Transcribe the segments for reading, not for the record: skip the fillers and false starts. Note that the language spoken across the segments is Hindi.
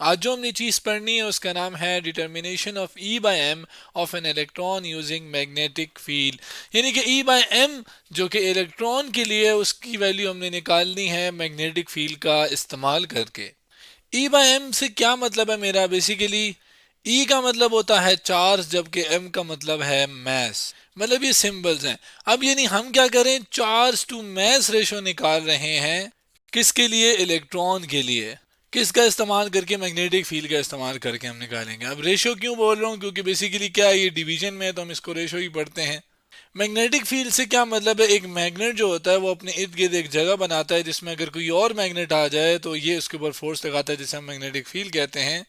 आज जो हमने चीज पढ़नी है उसका नाम है determination of e by m of an electron using magnetic field. यानी कि ई बाय एम जो कि इलेक्ट्रॉन के लिए उसकी वैल्यू हमने निकालनी है मैग्नेटिक फील्ड का इस्तेमाल करके। ई बाय एम से क्या मतलब है मेरा? बेसिकली ई का मतलब होता है चार्ज, जबकि एम का मतलब है मैस। मतलब ये सिंबल्स हैं। अब यानी हम क्या करें, चार्ज टू मैस रेशो निकाल रहे हैं। किसके लिए? इलेक्ट्रॉन के लिए। किसका इस्तेमाल करके? मैग्नेटिक फील्ड का इस्तेमाल करके हम निकालेंगे। अब रेशो क्यों बोल रहा हूँ? क्योंकि बेसिकली क्या है, ये डिवीजन में है तो हम इसको रेशो ही पढ़ते हैं। मैग्नेटिक फील्ड से क्या मतलब है? एक मैग्नेट जो होता है वो अपने इर्द गिर्द एक जगह बनाता है जिसमें अगर कोई और मैग्नेट आ जाए तो ये उसके ऊपर फोर्स लगाता है, जिसे हम मैग्नेटिक फील्ड कहते हैं।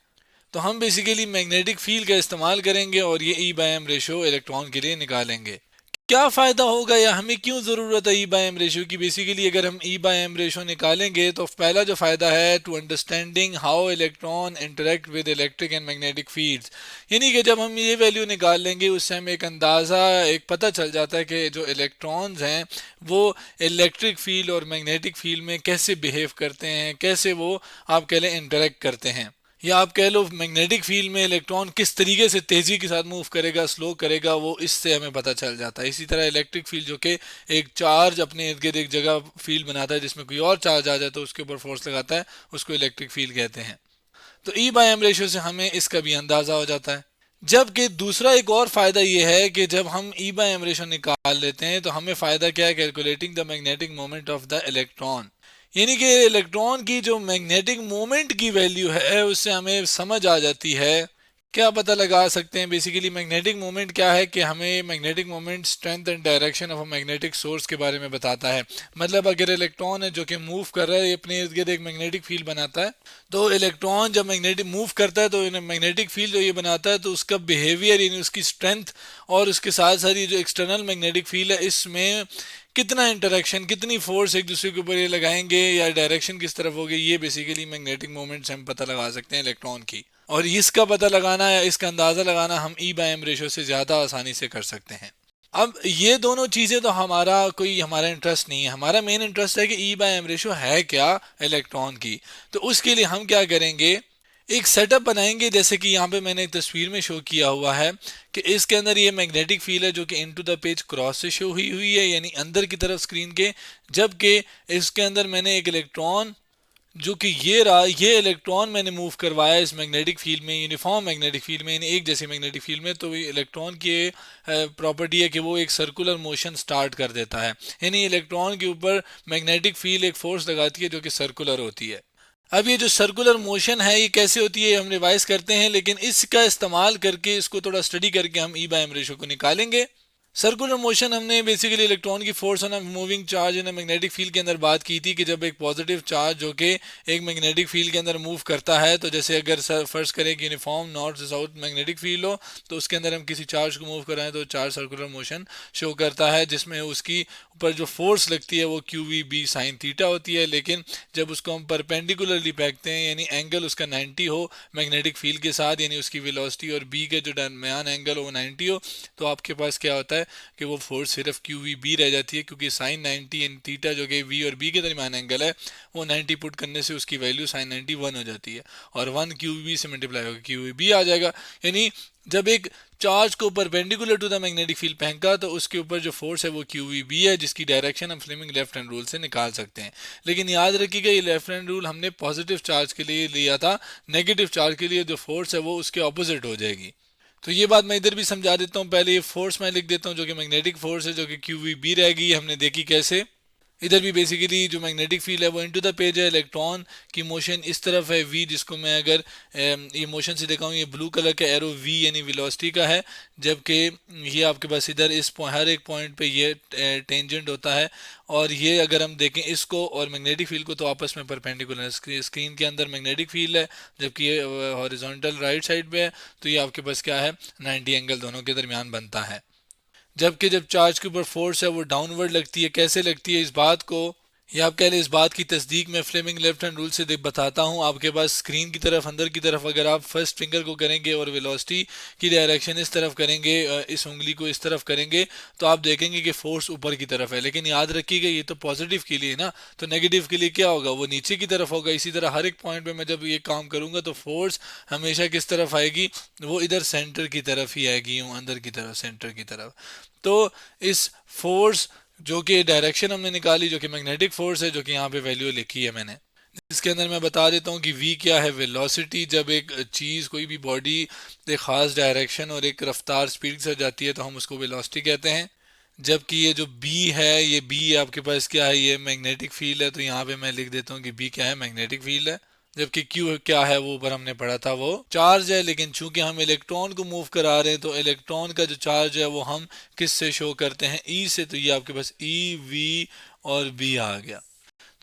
तो हम बेसिकली मैग्नेटिक फील्ड का इस्तेमाल करेंगे और ये e by m ratio electron के लिए निकालेंगे। क्या फ़ायदा होगा या हमें क्यों ज़रूरत है ई बाय एम रेशियो की? बेसिकली अगर हम ई बाय एम रेशियो निकालेंगे तो पहला जो फ़ायदा है, to understanding how electron interact with electric and magnetic fields. यानी कि जब हम ये वैल्यू निकाल लेंगे उससे हमें एक अंदाज़ा, एक पता चल जाता है कि जो इलेक्ट्रॉन्स हैं वो इलेक्ट्रिक फील्ड और मैग्नेटिक फील्ड में कैसे बिहेव करते हैं, कैसे वो आप कह लें इंटरेक्ट करते हैं। या आप कह लो मैग्नेटिक फील्ड में इलेक्ट्रॉन किस तरीके से तेजी के साथ मूव करेगा, स्लो करेगा, वो इससे हमें पता चल जाता है। इसी तरह इलेक्ट्रिक फील्ड जो कि एक चार्ज अपने इर्द गिर्द एक जगह फील्ड बनाता है जिसमें कोई और चार्ज आ जाए तो उसके ऊपर फोर्स लगाता है, उसको इलेक्ट्रिक फील्ड कहते हैं। तो ई बाय एम रेशियो से हमें इसका भी अंदाजा हो जाता है। जबकि दूसरा एक और फायदा यह है कि जब हम ई बाय एम रेशियो निकाल लेते हैं तो हमें फायदा क्या है? Calculating the magnetic moment of the electron. यानी कि इलेक्ट्रॉन की जो मैग्नेटिक मोमेंट की वैल्यू है उससे हमें समझ आ जाती है। क्या पता लगा सकते हैं? बेसिकली मैग्नेटिक मोमेंट क्या है कि हमें magnetic moment strength and direction of a magnetic source के बारे में बताता है। मतलब अगर इलेक्ट्रॉन है जो कि मूव कर रहा है, ये अपने इर्द गिर्द एक मैग्नेटिक फील्ड बनाता है। तो इलेक्ट्रॉन जब मैग्नेटिक मूव करता है तो मैग्नेटिक फील्ड जो ये बनाता है तो उसका बिहेवियर यानी उसकी स्ट्रेंथ और उसके साथ साथ ये जो एक्सटर्नल मैग्नेटिक फील्ड है इसमें कितना इंटरेक्शन, कितनी फोर्स एक दूसरे के ऊपर ये लगाएंगे या डायरेक्शन किस तरफ होगी, ये बेसिकली मैग्नेटिक मोमेंट से हम पता लगा सकते हैं इलेक्ट्रॉन की। और इसका पता लगाना या इसका अंदाजा लगाना हम ई बाय एम रेशो से ज़्यादा आसानी से कर सकते हैं। अब ये दोनों चीज़ें तो हमारा इंटरेस्ट नहीं है। हमारा मेन इंटरेस्ट है कि ई बाय एम रेशो है क्या इलेक्ट्रॉन की। तो उसके लिए हम क्या करेंगे, एक सेटअप बनाएंगे जैसे कि यहाँ पे मैंने एक तस्वीर में शो किया हुआ है कि इसके अंदर ये मैग्नेटिक फील्ड है जो कि इनटू द पेज क्रॉस से शो हुई हुई है, यानी अंदर की तरफ स्क्रीन के। जबकि इसके अंदर मैंने एक इलेक्ट्रॉन जो कि ये रहा, ये इलेक्ट्रॉन मैंने मूव करवाया इस मैग्नेटिक फील्ड में, यूनिफॉर्म मैग्नेटिक फील्ड में, यानी एक जैसे मैग्नेटिक फील्ड में। तो इलेक्ट्रॉन की प्रॉपर्टी है कि वो एक सर्कुलर मोशन स्टार्ट कर देता है। यानी इलेक्ट्रॉन के ऊपर मैग्नेटिक फील्ड एक फोर्स लगाती है जो कि सर्कुलर होती है। अब ये जो सर्कुलर मोशन है ये कैसे होती है हम रिवाइज करते हैं, लेकिन इसका इस्तेमाल करके इसको थोड़ा स्टडी करके हम ई बाय एम रेशो को निकालेंगे। सर्कुलर मोशन हमने बेसिकली इलेक्ट्रॉन की force on moving charge in magnetic field के अंदर बात की थी कि जब एक पॉजिटिव चार्ज जो कि एक मैग्नेटिक फील्ड के अंदर मूव करता है, तो जैसे अगर फर्स्ट करें कि यूनिफॉर्म नॉर्थ से साउथ मैग्नेटिक फील्ड हो तो उसके अंदर हम किसी चार्ज को मूव कराएं तो चार्ज सर्कुलर मोशन शो करता है, जिसमें उसकी ऊपर जो फोर्स लगती है वो q v b sine theta होती है। लेकिन जब उसको हम परपेंडिकुलरली फेंकते हैं यानी एंगल उसका 90 हो मैग्नेटिक फील्ड के साथ, यानी उसकी वेलोसिटी और बी के जो दरमियान एंगल हो वो 90 हो, तो आपके पास क्या होता है कि वो फोर्स सिर्फ क्यू वी बी रह जाती है, क्योंकि साइन 90 इन थीटा जो कि वी और बी के दरमियान एंगल है वो 90 पुट करने से उसकी वैल्यू साइन 90 1 हो जाती है और 1 क्यू बी से मल्टीप्लाई होगा क्यू वी बी आ जाएगा। यानी जब एक चार्ज को perpendicular to the magnetic field फेंका तो उसके ऊपर जो फोर्स है वो क्यू वी बी है, जिसकी डायरेक्शन हम फ्लेमिंग लेफ्ट हैंड रूल से निकाल सकते हैं। लेकिन याद रखिएगा ये लेफ्ट हैंड रूल हमने पॉजिटिव चार्ज के लिए लिया था, नेगेटिव चार्ज के लिए जो फोर्स है वो उसके ऑपोजिट हो जाएगी। तो ये बात मैं इधर भी समझा देता हूँ। पहले ये फोर्स मैं लिख देता हूँ जो कि मैग्नेटिक फोर्स है जो कि क्यू वी बी रहेगी, हमने देखी कैसे। इधर भी बेसिकली जो मैग्नेटिक फील्ड है वो इनटू द पेज है, इलेक्ट्रॉन की मोशन इस तरफ है वी, जिसको मैं अगर ये मोशन से दिखाऊं ये ब्लू कलर का एरो वी यानी वेलोसिटी का है, जबकि ये आपके पास इधर इस हर एक पॉइंट पे ये टेंजेंट होता है। और ये अगर हम देखें इसको और मैग्नेटिक फील्ड को तो आपस में परपेंडिकुलर है। स्क्रीन के अंदर मैग्नेटिक फील्ड है जबकि ये हॉरिजॉन्टल राइट साइड पे है, तो ये आपके पास क्या है 90 एंगल दोनों के दरमियान बनता है। जबकि जब चार्ज के ऊपर फोर्स है वो डाउनवर्ड लगती है। कैसे लगती है इस बात को ये आप कह लें इस बात की तस्दीक मैं फ्लेमिंग लेफ्ट हैंड रूल से बताता हूँ। आपके पास स्क्रीन की तरफ अंदर की तरफ अगर आप फर्स्ट फिंगर को करेंगे और वेलोसिटी की डायरेक्शन इस तरफ करेंगे, इस उंगली को इस तरफ करेंगे, तो आप देखेंगे कि फोर्स ऊपर की तरफ है। लेकिन याद रखिएगा ये तो पॉजिटिव के लिए ना, तो नेगेटिव के लिए क्या होगा, वो नीचे की तरफ होगा। इसी तरह हर एक पॉइंट पे मैं जब ये काम करूंगा तो फोर्स हमेशा किस तरफ आएगी, वो इधर सेंटर की तरफ ही आएगी, यूं अंदर की तरफ, सेंटर की तरफ। तो इस फोर्स जो कि डायरेक्शन हमने निकाली, जो कि मैग्नेटिक फोर्स है, जो कि यहाँ पे वैल्यू लिखी है मैंने, इसके अंदर मैं बता देता हूँ कि v क्या है, वेलोसिटी। जब एक चीज़, कोई भी बॉडी एक ख़ास डायरेक्शन और एक रफ्तार स्पीड से जाती है तो हम उसको वेलोसिटी कहते हैं। जबकि ये जो b है, ये b आपके पास क्या है, ये मैग्नेटिक फील्ड है। तो यहाँ पे मैं लिख देता हूँ कि b क्या है, मैग्नेटिक फील्ड है। जबकि Q क्या है, वो ऊपर हमने पढ़ा था, वो चार्ज है। लेकिन चूंकि हम इलेक्ट्रॉन को मूव करा रहे हैं तो इलेक्ट्रॉन का जो चार्ज है वो हम किस से शो करते हैं, E से। तो ये आपके पास E, V और B आ गया।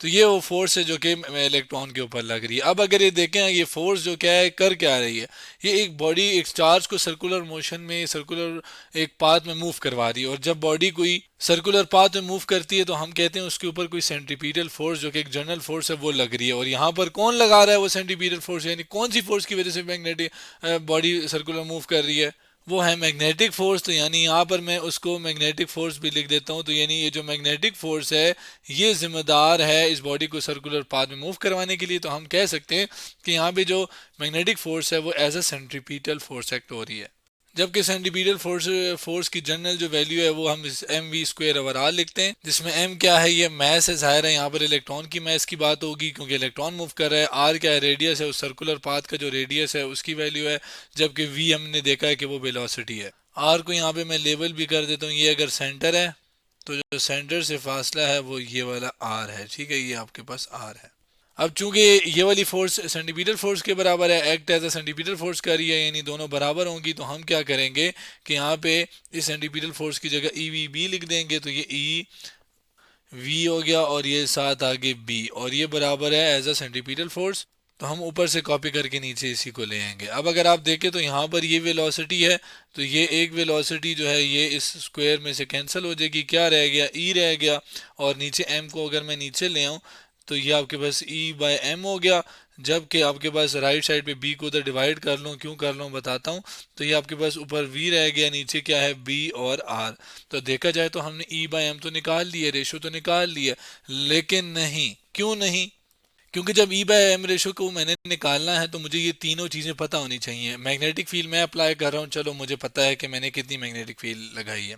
तो ये वो फोर्स है जो कि इलेक्ट्रॉन के ऊपर लग रही है। अब अगर ये देखें, ये फोर्स जो क्या है, कर क्या रही है, ये एक बॉडी एक चार्ज को सर्कुलर मोशन में, सर्कुलर एक पाथ में मूव करवा रही है। और जब बॉडी कोई सर्कुलर पाथ में मूव करती है तो हम कहते हैं उसके ऊपर कोई सेंट्रीपिटल फोर्स, जो कि एक जनरल फोर्स है, वो लग रही है। और यहाँ पर कौन लगा रहा है वो सेंट्रीपिटल फोर्स, यानी कौन सी फोर्स की वजह से मैग्नेटिक बॉडी सर्कुलर मूव कर रही है, वो है मैग्नेटिक फोर्स। तो यानी यहाँ पर मैं उसको मैग्नेटिक फोर्स भी लिख देता हूँ। तो यानी ये जो मैग्नेटिक फोर्स है ये जिम्मेदार है इस बॉडी को सर्कुलर पाथ में मूव करवाने के लिए। तो हम कह सकते हैं कि यहाँ पे जो मैग्नेटिक फोर्स है वो as a centripetal force act हो रही है। जबकि सेंटीपीटल फोर्स फोर्स की जनरल जो वैल्यू है वो हम m v square over r लिखते हैं, जिसमें एम क्या है, ये मैस है, जाहिर है यहाँ पर इलेक्ट्रॉन की मैस की बात होगी क्योंकि इलेक्ट्रॉन मूव कर रहा है। आर क्या है, रेडियस है, उस सर्कुलर पाथ का जो रेडियस है उसकी वैल्यू है। जबकि वी हमने देखा है कि वो वेलोसिटी है। आर को यहाँ पे मैं लेबल भी कर देता हूँ, ये अगर सेंटर है तो जो सेंटर से फासला है वो ये वाला आर है, ठीक है, ये आपके पास आर है। अब चूंकि ये वाली फोर्स सेंटीपीटल फोर्स के बराबर है, act as a centripetal force कर रही है, यानी दोनों बराबर होंगी, तो हम क्या करेंगे कि यहाँ पे इस सेंटीपीटल फोर्स की जगह ई वी बी लिख देंगे। तो ये ई वी हो गया और ये साथ आगे बी, और ये बराबर है एज अ सेंटीपीटल फोर्स। तो हम ऊपर से कॉपी करके नीचे इसी को ले आएंगे। अब अगर आप देखें तो यहाँ पर ये वेलोसिटी है, तो ये एक वेलोसिटी जो है ये इस स्क्वायर में से कैंसिल हो जाएगी, क्या रह गया, ई रह गया। और नीचे एम को अगर मैं नीचे ले आऊँ तो ये आपके पास ई बाय एम हो गया। जबकि आपके पास राइट साइड पे बी को उधर डिवाइड कर लूँ, क्यों कर लूँ बताता हूँ। तो ये आपके पास ऊपर वी रह गया, नीचे क्या है, बी और आर। तो देखा जाए तो हमने ई बाय एम तो निकाल लिया, रेशो तो निकाल लिया, लेकिन नहीं, क्यों नहीं, क्योंकि जब ई बाय एम रेशो को मैंने निकालना है तो मुझे ये तीनों चीज़ें पता होनी चाहिए। मैग्नेटिक फील्ड मैं अप्लाई कर रहा हूँ, चलो मुझे पता है कि मैंने कितनी मैग्नेटिक फील्ड लगाई है।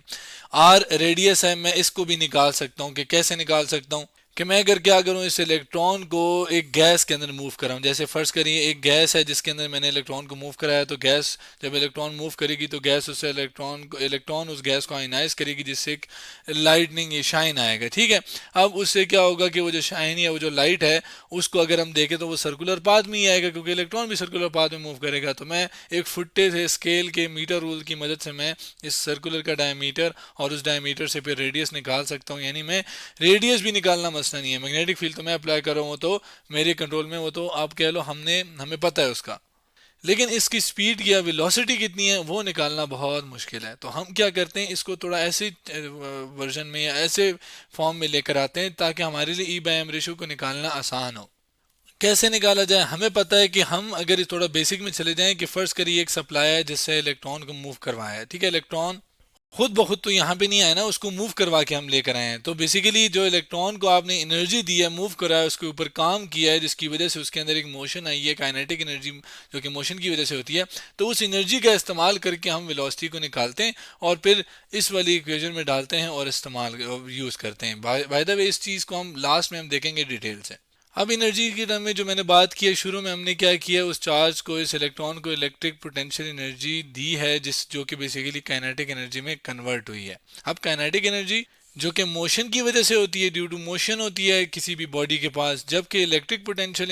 आर रेडियस है, मैं इसको भी निकाल सकता हूँ। कि कैसे निकाल सकता हूँ, कि मैं अगर क्या करूं, इस इलेक्ट्रॉन को एक गैस के अंदर मूव कराऊं। जैसे फर्ज करिए एक गैस है जिसके अंदर मैंने इलेक्ट्रॉन को मूव कराया, तो गैस जब इलेक्ट्रॉन मूव करेगी तो गैस उससे इलेक्ट्रॉन उस गैस को आयनाइज करेगी, जिससे एक लाइटनिंग ये शाइन आएगा, ठीक है। अब उससे क्या होगा कि वो जो शाइन है, वो जो लाइट है, उसको अगर हम देखें तो वो सर्कुलर पाथ में ही आएगा, क्योंकि इलेक्ट्रॉन भी सर्कुलर पाथ में मूव करेगा। तो मैं एक फुट्टे से स्केल के मीटर रूल की मदद से मैं इस सर्कुलर का डायमीटर और उस डायमीटर से फिर रेडियस निकाल सकता हूँ। यानी मैं रेडियस भी निकालना मसला नहीं है। मैग्नेटिक फील्ड तो मैं अप्लाई कर रहा हूँ, तो मेरे कंट्रोल में, वो तो आप कह लो हमें पता है उसका। लेकिन इसकी स्पीड या वेलोसिटी कितनी है वो निकालना बहुत मुश्किल है। तो हम क्या करते हैं, इसको थोड़ा ऐसे वर्जन में या ऐसे फॉर्म में लेकर आते हैं ताकि हमारे लिए ई बाय एम रेशो को निकालना आसान हो। कैसे निकाला जाए, हमें पता है कि हम अगर थोड़ा बेसिक में चले जाएं कि फर्स्ट करिए एक सप्लाई है जिससे इलेक्ट्रॉन को मूव करवाया है, ठीक है। इलेक्ट्रॉन खुद ब खुद तो यहाँ पे नहीं आया ना, उसको मूव करवा के हम लेकर आए हैं। तो बेसिकली जो इलेक्ट्रॉन को आपने एनर्जी दी है, मूव करा है, उसके ऊपर काम किया है, जिसकी वजह से उसके अंदर एक मोशन आई है, काइनेटिक एनर्जी, जो कि मोशन की वजह से होती है। तो उस एनर्जी का इस्तेमाल करके हम वेलोसिटी को निकालते हैं और फिर इस वाली इक्वेशन में डालते हैं और इस्तेमाल यूज़ करते हैं। बाय द वे इस चीज़ को हम लास्ट में हम देखेंगे डिटेल से। अब एनर्जी की टर्म में जो मैंने बात की है, शुरू में हमने क्या किया, उस चार्ज को, इस इलेक्ट्रॉन को इलेक्ट्रिक पोटेंशियल एनर्जी दी है, जो कि बेसिकली काइनेटिक एनर्जी में कन्वर्ट हुई है। अब काइनेटिक एनर्जी जो कि मोशन की वजह से होती है, ड्यू टू मोशन होती है किसी भी बॉडी के पास। जबकि इलेक्ट्रिक पोटेंशियल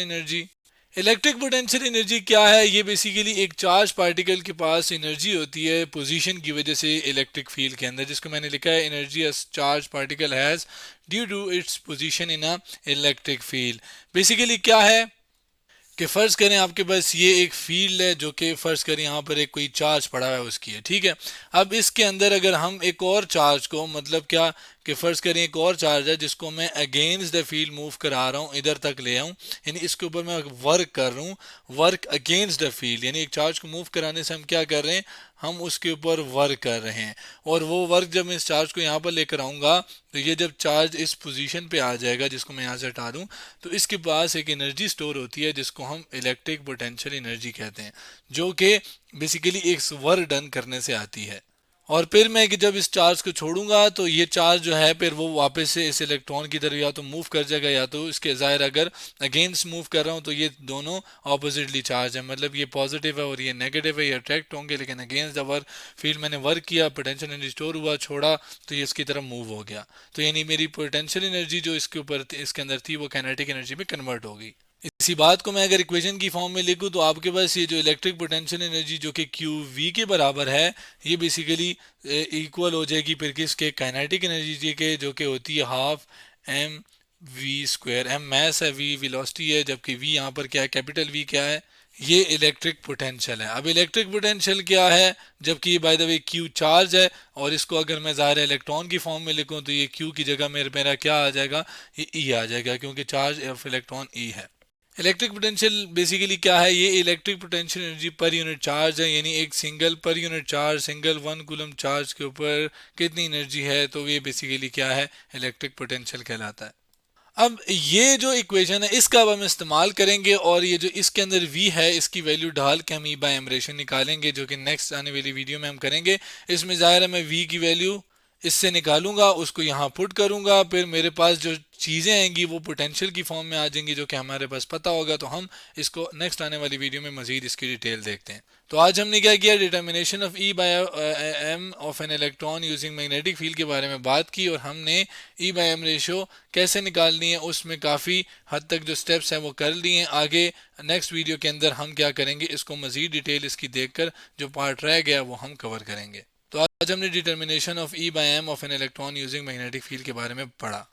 एनर्जी क्या है, ये बेसिकली एक चार्ज पार्टिकल के पास एनर्जी होती है पोजीशन की वजह से इलेक्ट्रिक फील्ड के अंदर, जिसको मैंने लिखा है energy a charge particle has due to its position in a electric field. Basically क्या है कि फ़र्ज़ करें आपके पास ये एक फील्ड है, जो कि फ़र्ज़ करें यहाँ पर एक कोई चार्ज पड़ा हुआ है उसकी है, ठीक है। अब इसके अंदर अगर हम एक और चार्ज को, मतलब क्या कि फ़र्ज़ करें एक और चार्ज है जिसको मैं अगेंस्ट द फील्ड मूव करा रहा हूँ, इधर तक ले आऊँ, यानी इसके ऊपर मैं वर्क कर रहा हूँ, वर्क अगेंस्ट द फील्ड, यानी एक चार्ज को मूव कराने से हम क्या कर रहे हैं, हम उसके ऊपर वर्क कर रहे हैं। और वो वर्क जब मैं इस चार्ज को यहाँ पर लेकर आऊँगा तो ये जब चार्ज इस पोजीशन पे आ जाएगा, जिसको मैं यहाँ से हटा दूँ, तो इसके पास एक एनर्जी स्टोर होती है जिसको हम इलेक्ट्रिक पोटेंशियल एनर्जी कहते हैं, जो कि बेसिकली एक वर्क डन करने से आती है। और फिर मैं कि जब इस चार्ज को छोड़ूंगा तो ये चार्ज जो है फिर वो वापस से इस इलेक्ट्रॉन की तरफ या तो मूव कर जाएगा, या तो इसके ज़ाहिर अगर अगेंस्ट मूव कर रहा हूँ तो ये दोनों ऑपोजिटली चार्ज है, मतलब ये पॉजिटिव है और ये नेगेटिव है, ये अट्रैक्ट होंगे, लेकिन अगेंस्ट द वर्क फील्ड मैंने वर्क किया, पोटेंशियल एनर्जी स्टोर हुआ, छोड़ा तो ये इसकी तरफ मूव हो गया। तो यानी मेरी पोटेंशियल एनर्जी जो इसके ऊपर इसके अंदर थी वो काइनेटिक एनर्जी में कन्वर्ट हो गई। इसी बात को मैं अगर इक्वेशन की फॉर्म में लिखूं तो आपके पास ये जो इलेक्ट्रिक पोटेंशियल एनर्जी जो कि क्यू वी के बराबर है, ये बेसिकली इक्वल हो जाएगी फिर किसके, काइनेटिक एनर्जी के, जो कि होती है half m v square. M mass है, वी वेलोसिटी है, जबकि वी यहाँ पर क्या है, कैपिटल वी क्या है, ये इलेक्ट्रिक पोटेंशियल है। अब इलेक्ट्रिक पोटेंशियल क्या है, जबकि ये by the way Q charge है, और इसको अगर मैं ज़ाहिर इलेक्ट्रॉन की फॉर्म में लिखूं तो ये क्यू की जगह मेरा क्या आ जाएगा, ये ई आ जाएगा, क्योंकि चार्ज ऑफ इलेक्ट्रॉन ई है। इलेक्ट्रिक पोटेंशियल बेसिकली क्या है, ये electric potential energy per unit charge है, यानी एक single per unit charge, single 1 coulomb charge के ऊपर कितनी एनर्जी है, तो ये बेसिकली क्या है, इलेक्ट्रिक पोटेंशियल कहलाता है। अब ये जो इक्वेशन है इसका अब हम इस्तेमाल करेंगे, और ये जो इसके अंदर v है इसकी वैल्यू डाल के हम ई बाय एम रेशो निकालेंगे, जो कि नेक्स्ट आने वाली वीडियो में हम करेंगे। इसमें ज़ाहिर है मैं v की वैल्यू इससे निकालूंगा, उसको यहाँ पुट करूंगा, फिर मेरे पास जो चीज़ें आएंगी वो पोटेंशियल की फॉर्म में आ जाएंगी, जो कि हमारे पास पता होगा, तो हम इसको नेक्स्ट आने वाली वीडियो में मजीद इसकी डिटेल देखते हैं। तो आज हमने क्या किया, determination of e by m of an electron using magnetic field के बारे में बात की, और हमने ई बाय एम रेशो कैसे निकालनी है उसमें काफ़ी हद तक जो स्टेप्स हैं वो कर लिए हैं। आगे नेक्स्ट वीडियो के अंदर हम क्या करेंगे, इसको मजीद डिटेल इसकी देखकर जो पार्ट रह गया वो हम कवर करेंगे। तो आज हमने determination of e by m of an electron using magnetic field के बारे में पढ़ा।